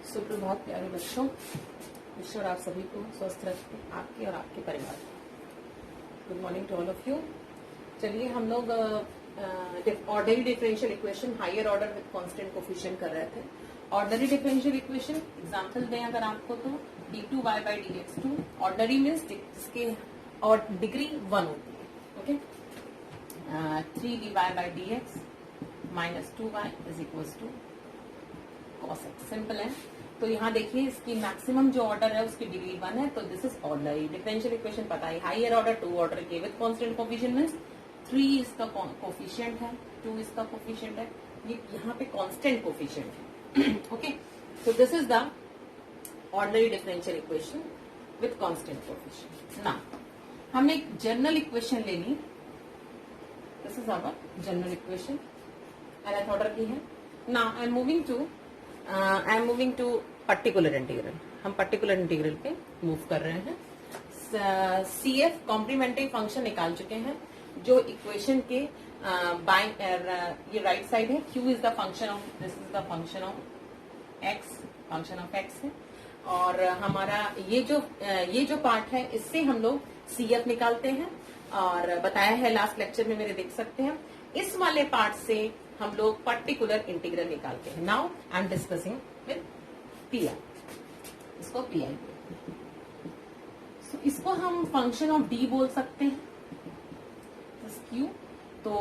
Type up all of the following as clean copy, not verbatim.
सुप्रभात प्यारे बच्चों, ईश्वर आप सभी को स्वस्थ रखे, आपके और आपके परिवार को। Good morning to all of you. चलिए हम लोग ordinary differential equation higher order with constant coefficient कर रहे थे। ऑर्डनरी डिफरेंशियल इक्वेशन एग्जांपल दें अगर आपको तो d2y/dx2 ऑर्डनरी मीन्स जिसके और डिग्री 1 होती है। Okay, 3dy/dx -2y is equals to cos x। Simple है। तो यहाँ देखिए इसकी मैक्सिमम जो ऑर्डर है उसकी डिग्री 1 है, तो this is ordinary differential equation. पता है हायर ऑर्डर 2 ऑर्डर के विद कांस्टेंट कोफिशिएंट मींस 3 इसका कोफिशिएंट है, 2 इसका कोफिशिएंट है, ये यहाँ पे कांस्टेंट कोफिशिएंट है। ओके, तो this is the ordinary differential equation with constant coefficient. ना हमने एक जनरल इक्वेशन ले ली, this is our general equation, nth order की है। ना I am moving to particular integral. हम पर्टिकुलर इंटीग्रल पे मूव कर रहे हैं। CF कॉम्प्लीमेंट्री फंक्शन निकाल चुके हैं जो इक्वेशन के ये राइट साइड है। Q is the function of, this is the function of x, function of x है। और हमारा ये जो पार्ट है इससे हम लोग CF निकालते हैं और बताया है लास्ट लेक्चर में, मेरे देख सकते हैं। इस वाले पार्ट से हम लोग पर्टिकुलर इंटीग्रल निकालते हैं। Now I am discussing with PI, इसको PI। so, इसको हम फंक्शन ऑफ D बोल सकते हैं, Q। तो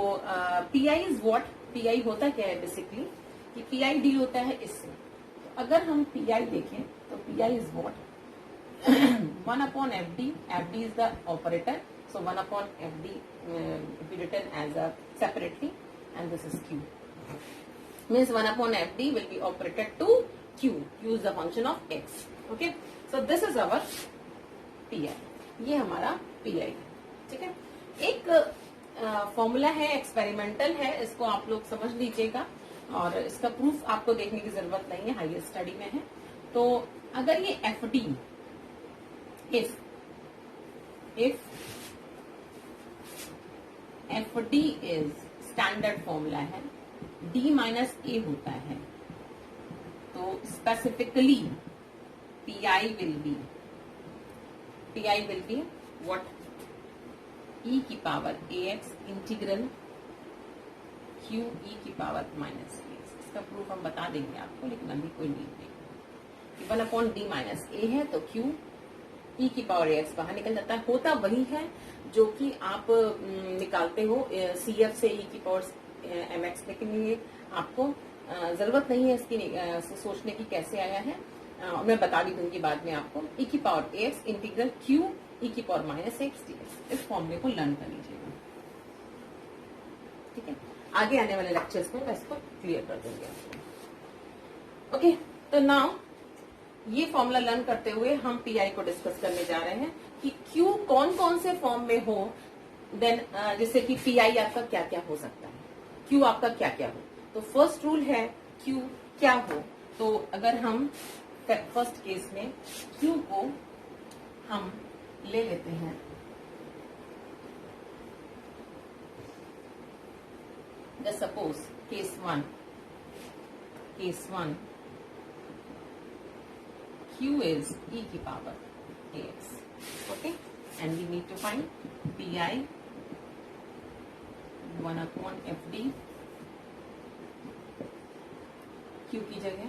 PI इज व्हाट, PI होता क्या है बेसिकली कि PI डील होता है इससे। तो अगर हम PI देखें तो PI is what 1/FD, FD is the operator, so 1/FD be written as a separately, and this is Q. Means 1/FD will be operated to Q. Q is the function of x. Okay, so this is our PI. ये हमारा PI है, ठीक है। एक formula है, experimental है, इसको आप लोग समझ लीजिएगा और इसका प्रूफ आपको देखने की जरूरत नहीं है, हायर स्टडी में है। तो अगर ये FD, if FD is standard formula है, D माइनस A होता है, तो specifically PI will be what e की power ax integral q e की पावर माइनस ax। इसका प्रूफ हम बता देंगे आपको, लेकिन अभी कोई नीड नहीं। 1/D माइनस a है तो q e की पावर ax बाहर निकल जाता है। होता वही है जो कि आप निकालते हो CF से e की पावर mx, लेकिन ये आपको जरूरत नहीं है इसकी सोचने की कैसे आया है। मैं बता भी दूंगी बाद में आपको। e की power ax integral q e की पावर माइनस x dx, इस फॉर्मूले को लर्न कर लीजिएगा, ठीक है। आगे आने वाले लेक्चर्स में मैं इसको क्लियर कर दूंगी आपको। ओके, तो नाउ ये फॉर्मूला लर्न करते हुए हम PI को डिस्कस करने जा रहे हैं कि Q कौन कौन से फॉर्म में हो, देन जैसे कि PI आपका क्या क्या हो सकता है, Q आपका क्या क्या हो। तो फर्स्ट रूल है Q क्या हो। तो अगर हम फर्स्ट केस में Q को हम ले लेते हैं just suppose case one Q is e की power ax, okay, and we need to find PI 1/FD Q की जगह।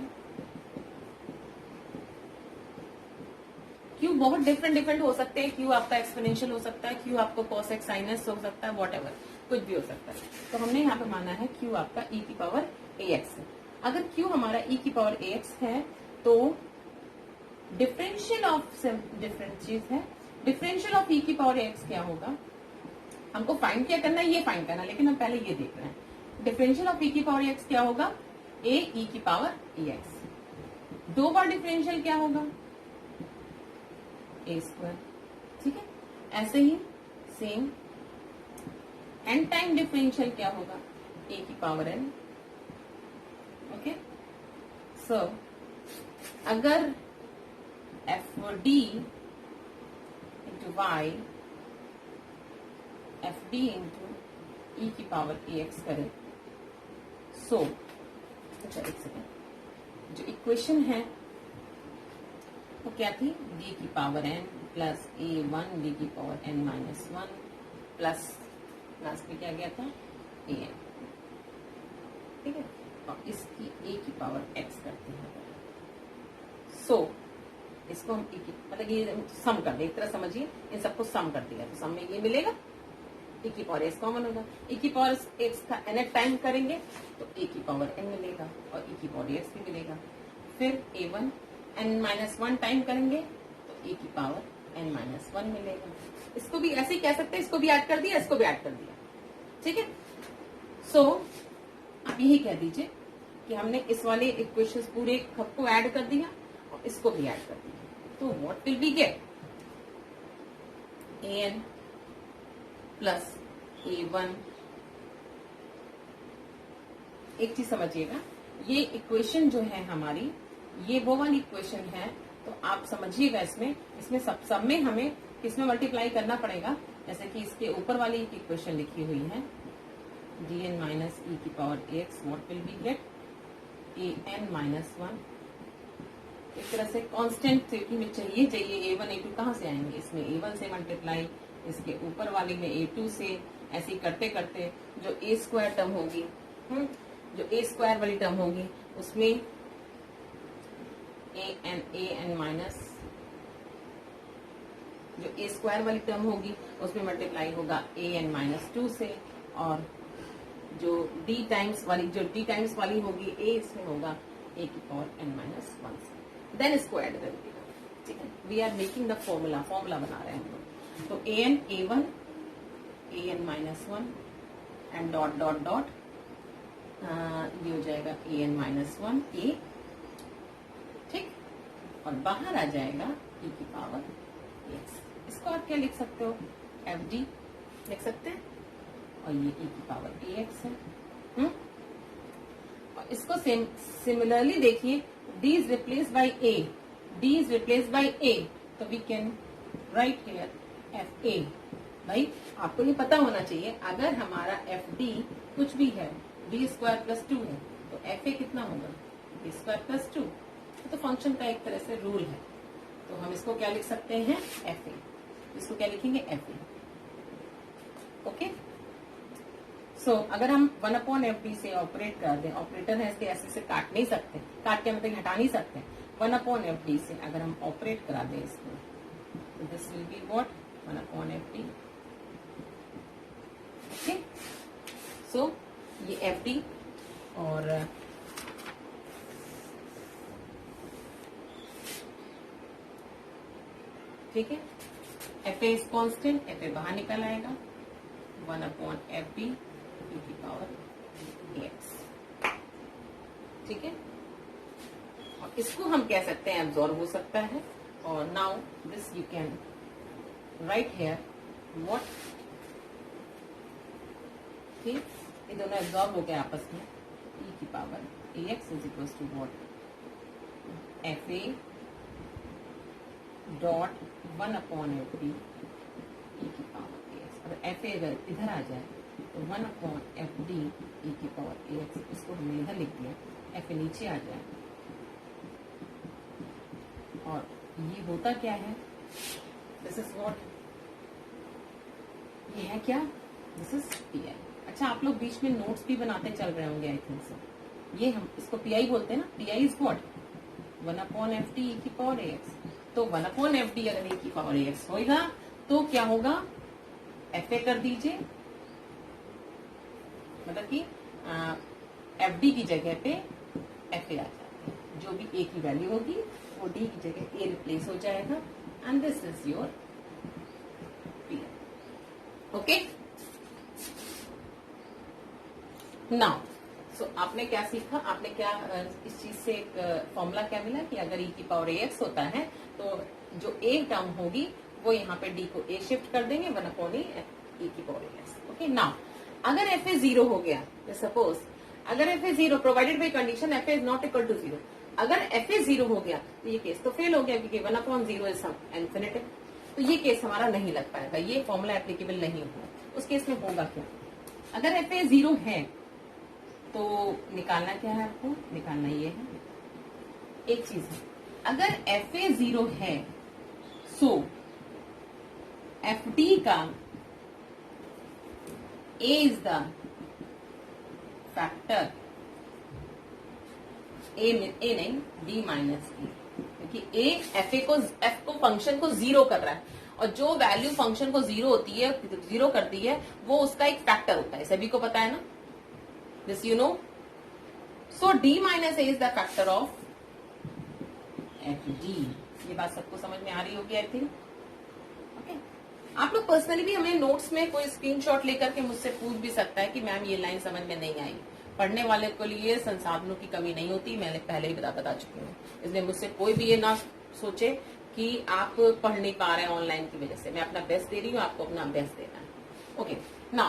Q बहुत डिफरेंट हो सकते हैं। Q आपका एक्सपोनेंशियल हो सकता है, Q आपको cos x sin s हो सकता है, वॉट एवर कुछ भी हो सकता है। तो हमने यहाँ पे माना है Q आपका e की पावर ax है। अगर Q हमारा e की पावर ax है तो डिफरेंशियल ऑफ डिफरेंट चीज है, डिफरेंशियल ऑफ e की पावर ax क्या होगा, हमको फाइंड क्या करना है, ये फाइंड करना, लेकिन हम पहले ये देख रहे हैं। डिफरेंशियल ऑफ e की पावर ax क्या होगा, a e की पावर ax। 2 बार डिफरेंशियल क्या होगा, a², ठीक है। ऐसे ही सेम n टाइम डिफरेंशियल क्या होगा, a की पावर n। ओके, सो अगर FD into y FD into e की पावर ax करें, सो इक्वेशन है वो क्या थी, डी की power n plus a1 D की power n minus 1 plus last में क्या गया था a n, ठीक है, और इसकी a की पावर x करते हैं। सो इसको हम मतलब ये सम कर दे, एक तरह समझिए इन सबको सम कर दिया तो सम में ये मिलेगा, e की पावर s कॉमन होगा, e की पावर x का n टाइम करेंगे तो a की पावर n मिलेगा और e की पावर x भी मिलेगा। फिर a1 n माइनस 1 टाइम करेंगे तो a की पावर n माइनस 1 मिलेगा। इसको भी ऐसे ही कह सकते हैं, इसको भी ऐड कर दिया, इसको भी ऐड कर दिया, ठीक है। सो आप यही कह दीजिए कि हमने इस वाले इक्वेशंस पूरे खप को ऐड कर दिया और इसको भी ऐड कर दिया, तो what will we get, an plus a1। एक चीज समझिएगा, ये इक्वेशन जो है हमारी, ये वो वाली इक्वेशन है, तो आप समझिएगा इसमें सब में हमें किसमें मल्टीप्लाई करना पड़ेगा, जैसे कि इसके ऊपर वाली एक इक्वेशन लिखी हुई है dn माइनस e की power ax, what will be get an minus 1। एक तरह से कांस्टेंट में चाहिए a1 a2 कहाँ से आएंगे, इसमें a1 से मल्टीप्लाई, इसके ऊपर वाली में a2 से, ऐसे ही करते करते जो a स्क्वायर टर्म होगी, जो a स्क्वायर वाली टर्म होगी उसमें an माइनस, जो a स्क्वायर वाली टर्म होगी उसमें मल्टीप्लाई होगा an माइनस 2 से, और जो d टाइम्स वाली होगी a, इसमें होगा a की पावर n माइनस 1 से, देन इसको ऐड कर दिया, ठीक है। We are making the formula बना रहे हैं हम लोग। तो an a1 an minus 1 and dot dot dot ये हो जाएगा an माइनस 1 a, ठीक, और बाहर आ जाएगा e की पावर x। इसको आप क्या लिख सकते हो, fd लिख सकते हैं, और ये e की पावर ax है। और इसको सिमिलरली देखिए, d is replaced by a, तो we can write here fa। भाई आपको ये पता होना चाहिए, अगर हमारा fd कुछ भी है, d स्क्वायर प्लस 2 है, तो fa कितना होगा, d स्क्वायर प्लस 2, तो फंक्शन का एक तरह से रूल है, तो हम इसको क्या लिख सकते हैं, fa। इसको क्या लिखेंगे, fa, ओके। सो अगर हम 1/fd से ऑपरेट कर दें, ऑपरेटर है इसके ऐसे से काट नहीं सकते, काट के मतलब हटा नहीं सकते, 1/fd से अगर हम ऑपरेट करा दें इसको, तो this will be what, 1/fd, okay. So ये fd, और ठीक है, fa इज कांस्टेंट, fa बाहर निकल आएगा, 1/fd e की पावर ax, ठीक है। और इसको हम कह सकते हैं एब्जॉर्ब हो सकता है, और now this you can write here what, ठीक, ये दोनों एब्जॉर्ब हो गए आपस में, e की power ax is equal to what, fa dot 1/fd e की पावर ax। अगर fa अगर इधर आ जाए तो 1/fd e की पावर ax, इसको हमने इधर लिख दिया, fa नीचे आ जाए, और ये होता क्या है, दिस इज व्हाट, ये है क्या, दिस इज pi। अच्छा, आप लोग बीच में नोट्स भी बनाते चल रहे होंगे आई थिंक सो, ये हम इसको pi बोलते हैं ना, pi is what, 1/fd e की पावर ax। तो 1/fd अगर e की पावर ax होगा तो क्या होगा, fa कर दीजिए, मतलब कि fd की जगह पे fa आ जाता है, जो भी a की वैल्यू होगी वो d की जगह a रिप्लेस हो जाएगा, and this is your p, okay. Now so आपने क्या सीखा, आपने क्या इस चीज से एक फॉर्मूला क्या मिला कि अगर e की पावर ax होता है तो जो a टर्म होगी वो यहाँ पे d को a शिफ्ट कर देंगे, 1/e की पावर ax, ओके। नाउ अगर fa 0 हो गया, सपोज अगर fa 0 provided by condition fa is not equal to 0, अगर fa 0 हो गया तो ये केस तो फेल हो गया, क्योंकि 1/0 इज इन्फिनिटी, तो ये केस हमारा नहीं लग पाएगा, ये फॉर्मूला एप्लीकेबल नहीं होगा। उस केस में होगा क्या, अगर fa 0 है तो निकालना क्या है, आपको निकालना ये है एक चीज है, अगर एफ ए 0 है सो एफ डी का ए इज द फैक्टर, ए नहीं डी माइनस ए, क्योंकि ए एफ को फंक्शन को 0 कर रहा है, और जो वैल्यू फंक्शन को 0 होती है, 0 करती है, वो उसका एक फैक्टर होता है, सभी को पता है ना, this you know. So D minus A is the factor of F D. ये बात सबको समझ में आ रही होगी आई थिंक। ओके, आप लोग पर्सनली भी हमें नोट्स में कोई स्क्रीनशॉट लेकर के मुझसे पूछ भी सकता है कि मैम ये लाइन समझ में नहीं आई। पढ़ने वाले के लिए संसाधनों की कमी नहीं होती, मैंने पहले ही बता चुकी हूँ, इसलिए मुझसे कोई भी ये ना सोचे कि आप पढ़ नहीं पा रहे हैं ऑनलाइन की वजह से। मैं अपना बेस्ट दे रही हूँ, आपको अपना बेस्ट देना है। ओके ना,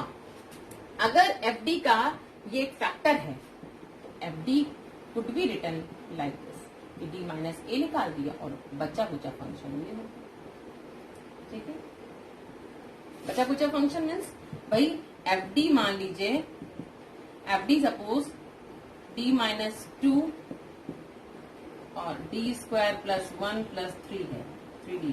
अगर एफ डी का ये एक फैक्टर है तो F D could be written like this, कि डी माइनस ए निकाल दिया और बचा कुचा फंक्शन ये है, ठीक है। बचा कुचा फंक्शन मीन्स भाई एफ डी मान लीजिए, F D suppose D minus 2 और डी स्क्वायर प्लस 1 प्लस 3 है, 3D।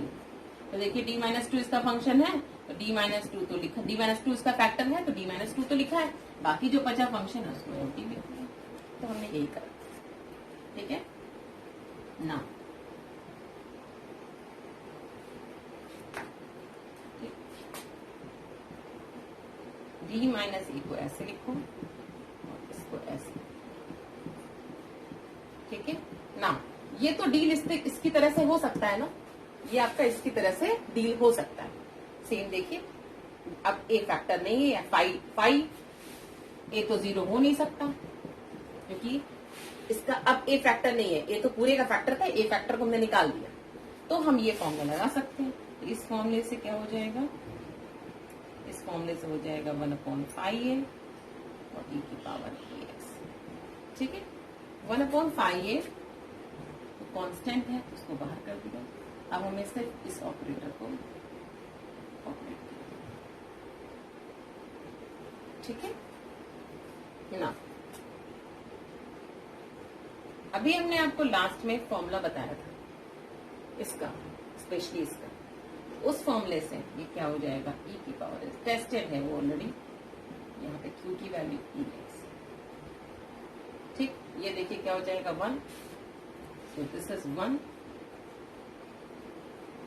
तो देखिए डी माइनस 2 इसका फंक्शन है, तो डी माइनस 2 तो लिखा, डी माइनस 2 इसका फैक्टर है तो डी माइनस 2 तो लिखा है, बाकी जो बचा फंक्शन है उसको एफ डी लिख दिया। तो हमने यही करा, ठीक है ना। डी माइनस ए को ऐसे लिखो और इसको ऐसे, ठीक है ना। ये तो डील इसकी तरह से हो सकता है ना, ये आपका इसकी तरह से डील हो सकता है। सेम देखिए, अब ए फैक्टर नहीं है, फाइव ए तो 0 हो नहीं सकता, क्योंकि इसका अब ए फैक्टर नहीं है, ए तो पूरे का फैक्टर था, ए फैक्टर को हमने निकाल दिया। तो हम ये फॉर्मूला लगा सकते हैं। तो इस फॉर्मूले से क्या हो जाएगा, इस फॉर्मूले से हो जाएगा 1/5a और e की पावर ax, ठीक है। 1/5a कांस्टेंट है, उसको बाहर कर दिया। अब हमें सिर्फ इस ऑपरेटर को ऑपरेट करना, ठीक है ना। अभी हमने आपको लास्ट में फॉर्मूला बताया था इसका, स्पेशली इसका, उस फॉर्मूले से ये क्या हो जाएगा, e की पावर एस, टेस्टेड है वो ऑलरेडी, यहाँ पे q की वैल्यू ex, ठीक। ये देखिए क्या हो जाएगा 1, so this is 1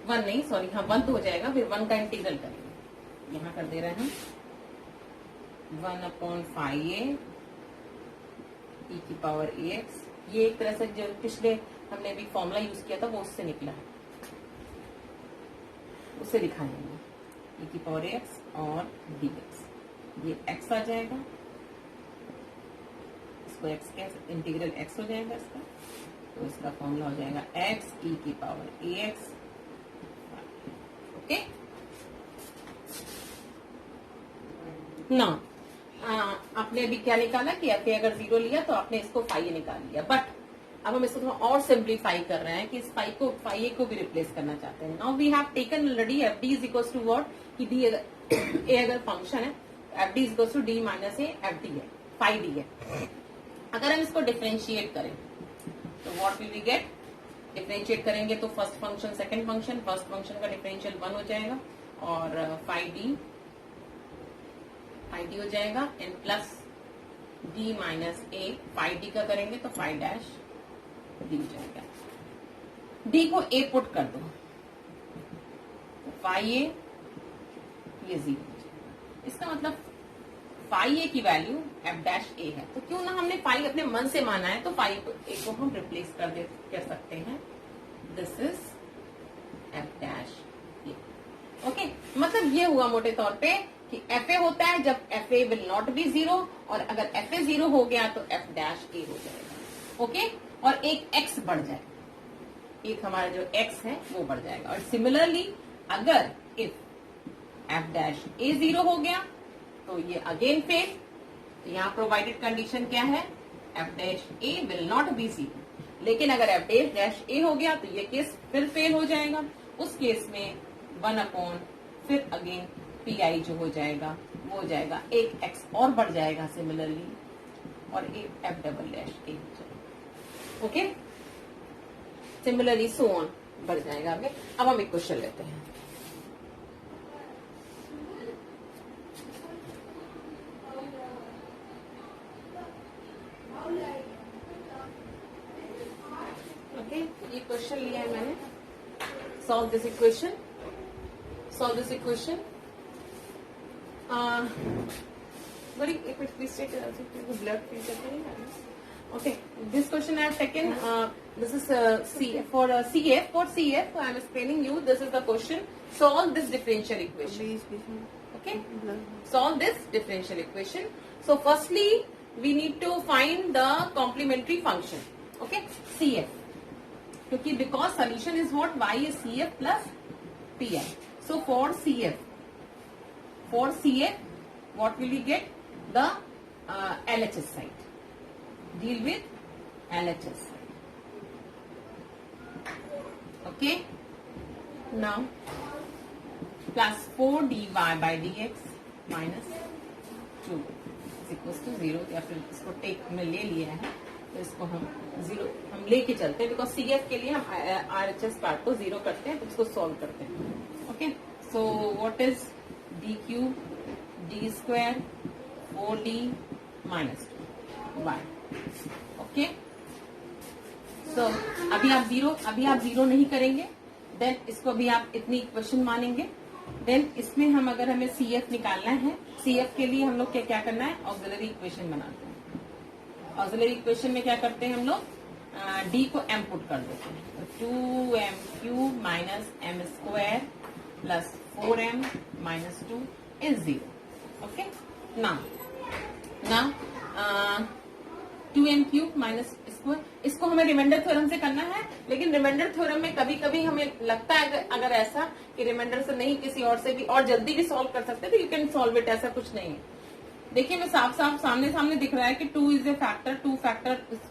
नहीं, सॉरी, हाँ 1 तो हो जाएगा, फिर 1 का इंटीग्रल करेंगे, यहाँ कर दे रहे हैं 1/5a e की पावर ax। ये एक तरह से जो पिछले हमने भी फॉर्मूला यूज किया था वो उससे निकला है, उसे लिखा है e की पावर x और dx। ये x आ जाएगा, इसको x के इंटीग्रल x हो जाएगा इसका, तो इसका फॉर्मूला हो जाएगा x e की पावर ax। ओके ना, आपने अभी क्या निकाला कि एफ ए अगर 0 लिया तो आपने इसको फाई निकाल लिया, बट अब हम इसको थोड़ा और सिंप्लीफाई कर रहे हैं कि इस फाई को भी रिप्लेस करना चाहते हैं। Now we have taken already F D is equal to what, कि डी अगर फंक्शन है F D is equal to D minus A, F D है, फाई डी है। अगर हम इसको डिफरेंशिएट करें तो what will we get, differentiate करेंगे तो first function second function, first function का डिफरेंशियल 1 हो जाएगा और फाई डी हो जाएगा, N plus D minus A, phi D का करेंगे तो फाई डैश डी हो जाएगा। डी को ए पुट कर दो, फाई ए ये 0 हो जाएगा। इसका मतलब फाई ए की वैल्यू एफ डैश ए है, तो क्यों ना हमने फाई अपने मन से माना है, तो फाई ए को हम रिप्लेस कर सकते हैं, this is F dash A. Okay, मतलब ये हुआ मोटे तौर पे कि एफ ए होता है जब F A will not be 0, और अगर एफ ए 0 हो गया तो एफ डैश ए हो जाएगा। ओके, और एक x बढ़ जाएगा, एक हमारा जो x है वो बढ़ जाएगा। और सिमिलरली अगर इफ एफ डैश ए 0 हो गया तो ये अगेन फेल, तो यहाँ प्रोवाइडेड कंडीशन क्या है, F dash A will not be 0, लेकिन अगर एफ डैश ए हो गया तो ये केस फिर फेल हो जाएगा। उस केस में 1 फिर अगेन पी आई जो हो जाएगा वो हो जाएगा, एक x और बढ़ जाएगा सिमिलरली, और एक एफ डबल डैश ए हो जाएगा। ओके सिमिलरली सो ऑन बढ़ जाएगा आगे। अब हम एक क्वेश्चन लेते हैं। ओके, ये क्वेश्चन लिया है मैंने। Solve this equation, solve this equation. Very, please take blood pressure. Okay, this question I have taken. This is CF for CF. For CF, I am explaining you. This is the question. Solve this differential equation. Okay, solve this differential equation. So, firstly, we need to find the complementary function. Okay, CF. Because solution is what? Y is CF plus PI. So, for CF, what will we get? The LHS side. Deal with LHS side. Okay. Now plus 4 dy by dx minus 2 is equals to 0. या फिर इसको take में ले लिया है तो इसको हम 0 हम लेके चलते हैं, बिकॉज CF के लिए हम RHS पार्ट को 0 करते हैं तो इसको सॉल्व करते हैं। Okay, so what is D cube D square 4d minus 2y. Okay, so अभी आप जीरो नहीं करेंगे, देन इसको अभी आप इतनी इक्वेशन मानेंगे। देन इसमें हम अगर हमें CF निकालना है, CF के लिए हम लोग क्या करना है? ऑक्सिलरी इक्वेशन बनाते हैं। ऑक्सिलरी इक्वेशन में क्या करते हैं हम लोग? D को m पुट कर देते हैं। 2m cube minus m square plus 4m minus 2 is 0। Okay, now 2m cube minus square, इसको हमें रिमाइंडर थ्योरम से करना है। लेकिन रिमाइंडर थ्योरम में कभी कभी हमें लगता है अगर ऐसा कि रिमाइंडर से नहीं किसी और से भी और जल्दी भी सॉल्व कर सकते हैं तो यू कैन सॉल्व इट, ऐसा कुछ नहीं है। देखिए मैं साफ सामने दिख रहा है कि 2 इज ए फैक्टर,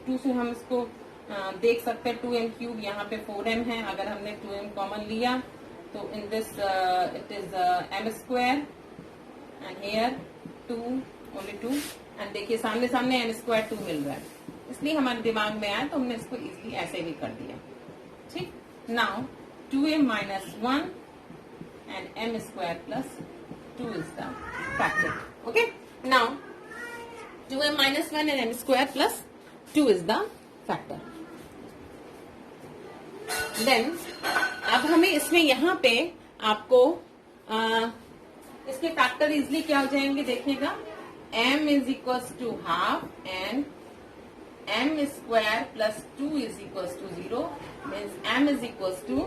2 से हम इसको देख सकते हैं। 2m क्यूब, यहाँ पे 4m है, अगर हमने 2m कॉमन लिया तो in this it is m square and here 2 only 2, and देखिए सामने m स्क्वायर 2 मिल रहा है, इसलिए हमारे दिमाग में आया तो हमने इसको इजीली ऐसे भी कर दिया। ठीक, नाउ 2m माइनस 1 and m square plus 2 is the factor. Okay, now 2m माइनस 1 and m square plus 2 is the factor. Then अब हमें इसमें यहाँ पे आपको इसके फैक्टर इजिली क्या हो जाएंगे देखिएगा। m is equals to half and m square plus 2 is equals to 0, means m is equals to,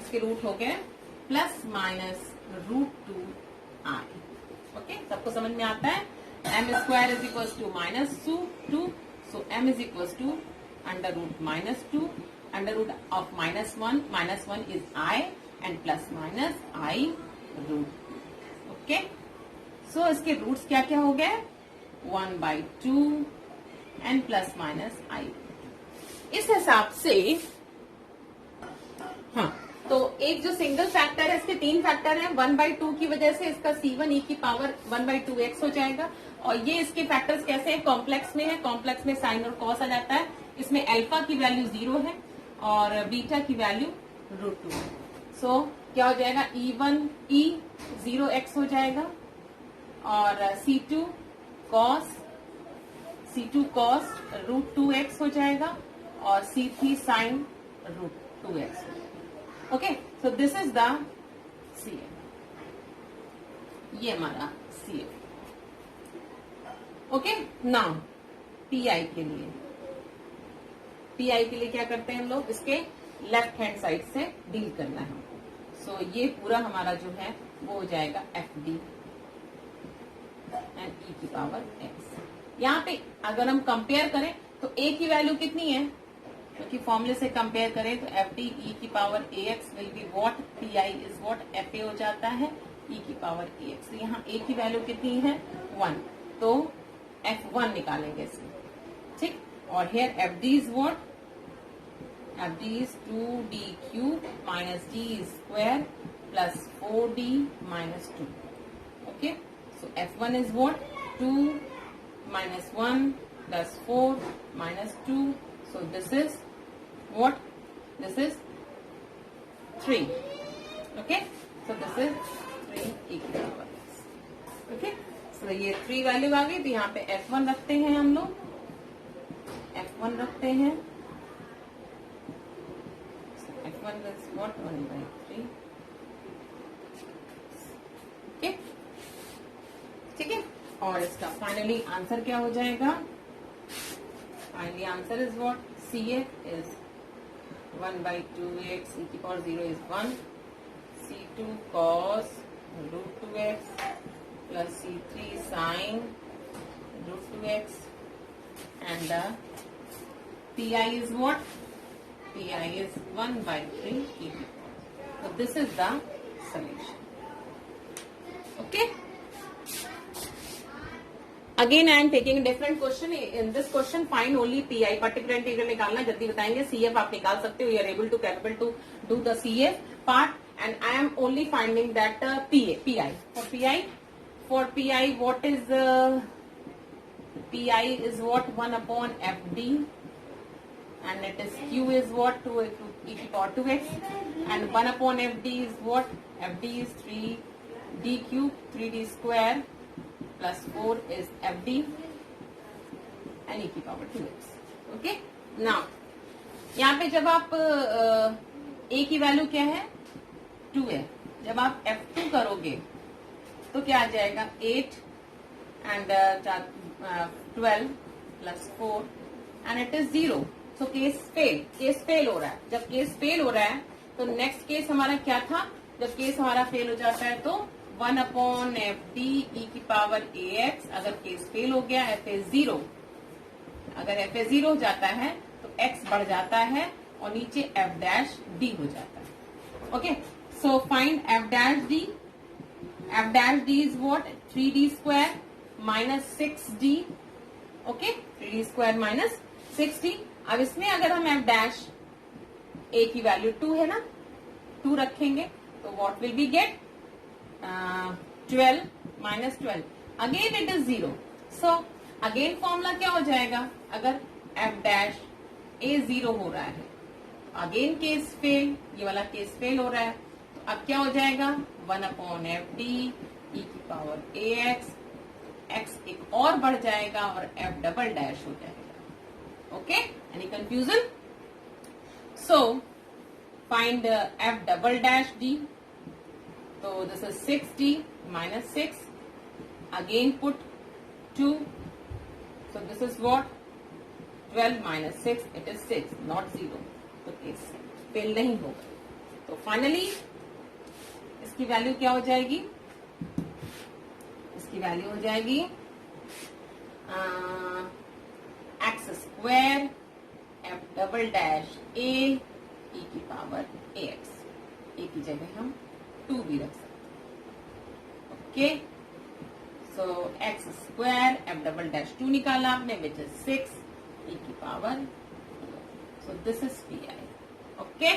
इसके रूट हो गए प्लस माइनस √2i। ओके, सबको समझ में आता है? m square is equals to minus 2, so m is equals to under root minus 2, under root of minus 1 is i and plus minus i root. Okay, so इसके roots क्या क्या हो गए? 1/2 एंड प्लस माइनस i। इस हिसाब से हाँ, तो एक जो सिंगल फैक्टर है, इसके 3 फैक्टर हैं। 1/2 की वजह से इसका c1 e की पावर 1/2x हो जाएगा। और ये इसके फैक्टर्स कैसे हैं? कॉम्प्लेक्स में है, कॉम्प्लेक्स में साइन और कॉस आ जाता है। इसमें अल्फा की वैल्यू 0 है और बीटा की वैल्यू √2 है। सो क्या हो जाएगा? e 0x हो जाएगा और c2 cos √2x हो जाएगा और c3 sin √2x। Okay, so this is the CF, ये हमारा CF। ओके, नाउ PI के लिए क्या करते हैं हम लोग? इसके लेफ्ट हैंड साइड से डील करना है हमको। सो ये पूरा हमारा जो है वो हो जाएगा FD एंड e की पावर x। यहाँ पे अगर हम कंपेयर करें तो a की वैल्यू कितनी है? क्योंकि फॉर्मूले से कंपेयर करें तो FD e की power ax will be what? PI is what? FA हो जाता है e की पावर ax। तो यहाँ a की वैल्यू कितनी है? 1, तो F1 निकालेंगे इसमें। ठीक, और here FD is what? FD is 2d cube minus d square plus 4d minus 2. Okay, so F1 is what? 2 minus 1 plus 4 minus 2. So this is what? This is 3. Okay, so this is 3 e की power x. Okay, so ये 3 value आ गई. तो यहाँ पे f1 रखते हैं हम लोग. f1 रखते हैं. f1 is what? 1/3. Okay, ठीक है. और इसका फाइनली आंसर क्या हो जाएगा? Finally answer is what? CF is 1/2x e की power 0 is 1. C2 cos root 2x plus C3 sin root 2x, and the PI is what? PI is 1/3 e की power. So this is the solution. Okay. Again, I am taking a different question. In this question, find only PI. Particular integral निकालना जल्दी बताएंगे. CF आप निकाल सकते हो. You are able to capable to do the CF part, and I am only finding that PI. For PI, what is PI is what? 1/FD, and it is Q is what? 2 e to the power 2x, and 1/FD is what? FD is 3d cube, 3d square. Plus 4 is FD and e की power 2x. Okay, now यहाँ पे जब आप a की value क्या है? 2 है. जब आप F2 करोगे तो क्या आ जाएगा? 8 and 12 plus 4 and it is 0. So case fail हो रहा है. जब केस फेल हो रहा है तो नेक्स्ट केस हमारा क्या था? जब केस हमारा फेल हो जाता है तो 1/FD e की पावर ax. अगर केस फेल हो गया, f is 0. अगर f is 0 हो जाता है तो x बढ़ जाता है और नीचे f dash d हो जाता है. Okay, so find f dash d. f dash d is what? 3d square minus 6d. Okay, 3d square minus 6d. अब इसमें अगर हम f dash a की वैल्यू 2 है ना, 2 रखेंगे तो what will we get? 12 minus 12. Again it is 0. So again formula क्या हो जाएगा? अगर f dash a 0 हो रहा है, अगेन केस फेल, ये वाला केस फेल हो रहा है, तो अब क्या हो जाएगा? 1/FD e की पावर ax. x एक और बढ़ जाएगा और f डबल डैश हो जाएगा. Okay, any confusion? So find f double dash d. So this is 6d minus 6. Again put 2. So this is what? 12 minus 6. It is 6, not 0. तो case fail नहीं होगा. तो फाइनली इसकी वैल्यू क्या हो जाएगी? इसकी वैल्यू हो जाएगी x square f double dash a e की पावर ax. a की जगह हम 2 भी रख सकते. ओके, सो x square f double dash 2 निकाला आपने, विच इज 6 e की power. So this is PI. Okay.